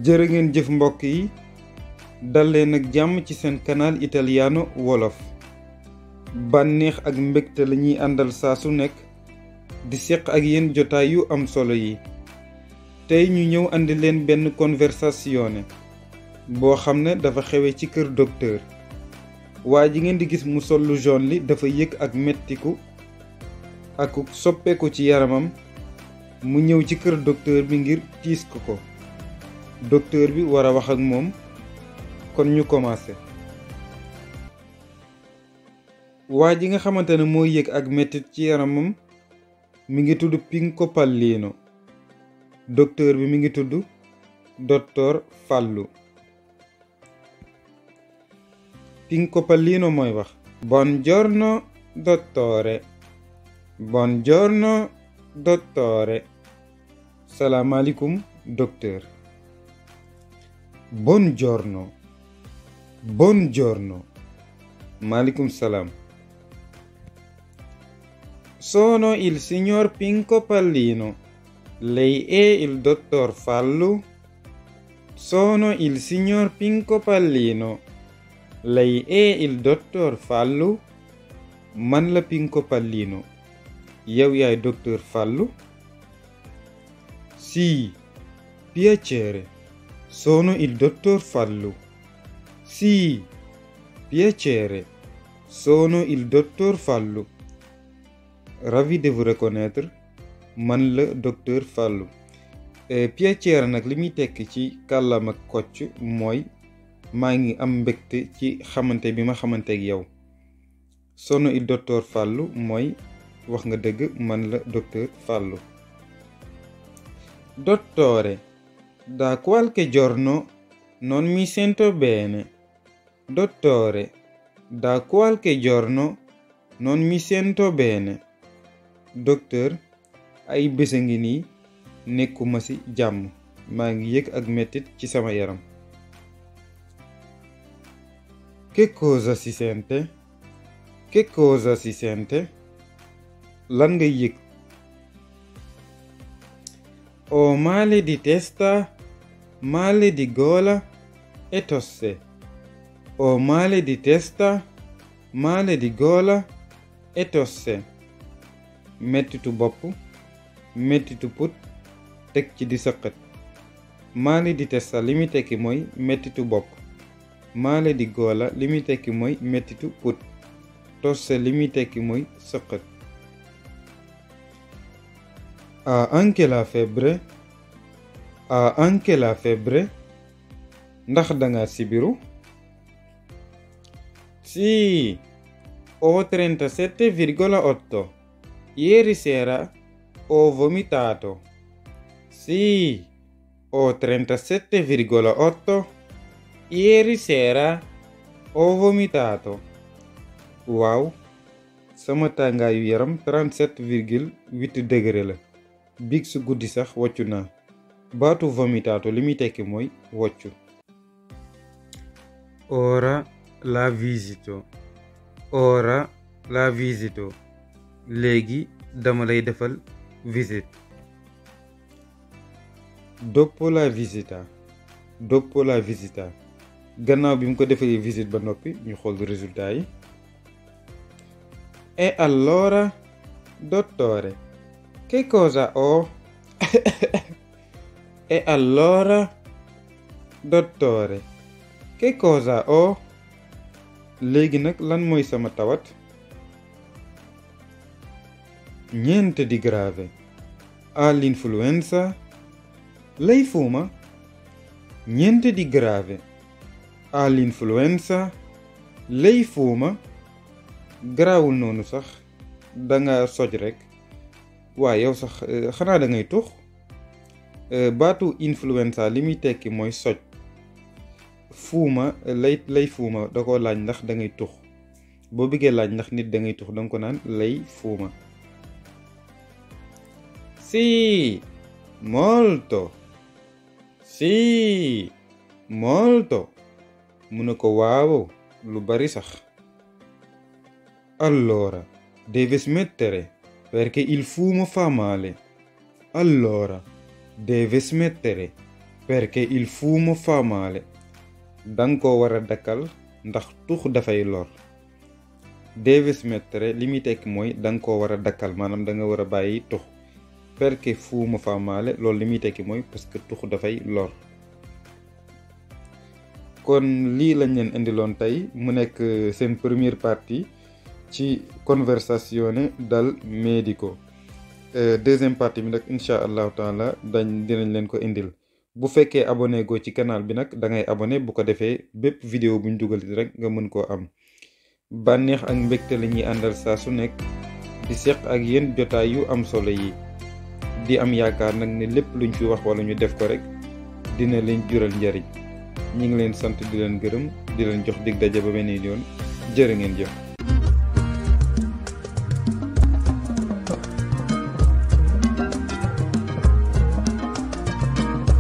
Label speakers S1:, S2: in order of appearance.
S1: jërë ngeen jëf mbokk yi dal leen ak jàmm ci seen canal italiano wolof bànneex ak mbégte la ñuy àndal saa su nekk di seq ak yéen jotaay yu am solo yi tey ñu ñëw andi leen benn conversazione boo xam ne dafa xewe ci kër docteur waa ji ngeen di gis mu sol lu jaune li dafa yëg ak mettiku ak soppeeku ci yaramam mu ñëw ci kër docteur bi ngir tiis ko docteur bi war a wax ak moom kon ñu commencé. waa ji nga xamante ne moo yëg ak mettit ci yaramam mi ngi tudd Pinco Pallino docteur bi mi ngi tudd docteur Fallu. Pinco Pallino mooy wax buongiorno dottore buongiorno dottore salaamaaleykum docteur. Buongiorno buongiorno maaleykum salaam. Sono il signor Pinco Pallino. Lei è il dottor Fallu? Sono il signor Pinco Pallino. Lei è il dottor Fallu? Man la Pinco Pallino. Yow yaay docteur Fallu? Sì, piacere. Sono il dottor Fallu. Sì, piacere. Sono il dottor Fallu. Ravi de vous reconnaître. Man la docteur Fallu. Piacere nag li muy tekki ci kàllaama Kocc mooy maa ngi am mbégte ci xamante bi ma xamante ak yow. Sono il dottor Fallu mooy wax nga dëgg man la docteur Fallu. Dottore, da qualche giorno non mi sento bene. Dottore, da qualche giorno non mi sento bene. Docteur, ay bés a ngi nii nekkuma ci jàmm maa ngi yëg ak mettit ci sama yaram. Che cosa si sente? Che cosa si sente? Lan ngay yëg? Ho male di testa, male di gola e tosse. Ho male di testa, male di gola e tosse. Mettitu bopp, mettitu put, teg ci di sëqat. Male di testa li muy tekki mooy mettitu bopp. Male di gola li muy tekki mooy mettitu put. Tosse li muy tekki mooy sëqat. Ha anche la febbre? Ha anche la febbre? Ndax danga sibiru? Sì, ho 37,8. Ieri sera ho vomitato. Sì, ho 37,8. Ieri sera ho vomitato. Waaw, sama tàngaayu yaram 37,8 degré la. Biig su guddi sax woccu naa. Baatu vomitato li muy tekki mooy woccu. Ora la visito. Ora la visito. Léegi dama lay defal visite. Dopo la visita. Dopo la visita. Gannaaw bi mu ko defee visite ba noppi ñu xool résultat yi. E allora, dottore, che cosa ho? E allora, dottore, che cosa ho? Léegi nag lan mooy sama tawat? Niente di grave. Ha l'influenza? Lei fuma? Niente di grave. Ha l'influenza? Lei fuma? Garaawul noonu sax danga soj rekk. waaye yow sax xanaa da ngay tux. baatu influenza li muy tekki mooy soj. fuuma lay fuuma da ko laaj ndax da ngay tux. boo bëggee laaj ndax nit da ngay tux danga ko naan lay fuuma. Sì, molto. Sì, molto. mu ne ko waaw lu bari sax. Allora, deve smettere perché il fumo fa male. Allora, deve smettere perché il fumo fa male danga ko war a dakkal ndax tux dafay lor. Deve smettere li muy tekki mooy danga ko war a dakkal maanaam da nga war a bàyyi tux. Perché fumo fa male loolu li muy tekki mooy parce que tux dafay lor. kon lii lañ leen indiloon tey mu nekk seen première partie ci conversazione dal medico. Deuxième partie bi nag incha allahu taala dinañ leen ko indil. bu fekkee abonné go ci canal bi nag da ngay abonné bu ko defee bépp vidéo buñ dugal rek nga mën koo am. bànneex ak mbégte la ñuy àndal saa su nekk di seq ak yéen jotaay yu am solo yi di am yaakaar nag ne lépp luñ fi wax wala ñu def ko rek dina leen jural njariñ. ñi ngi leen sant di leen gërëm di leen jox dig daje ba beneen yoon jërë ngeen jëf.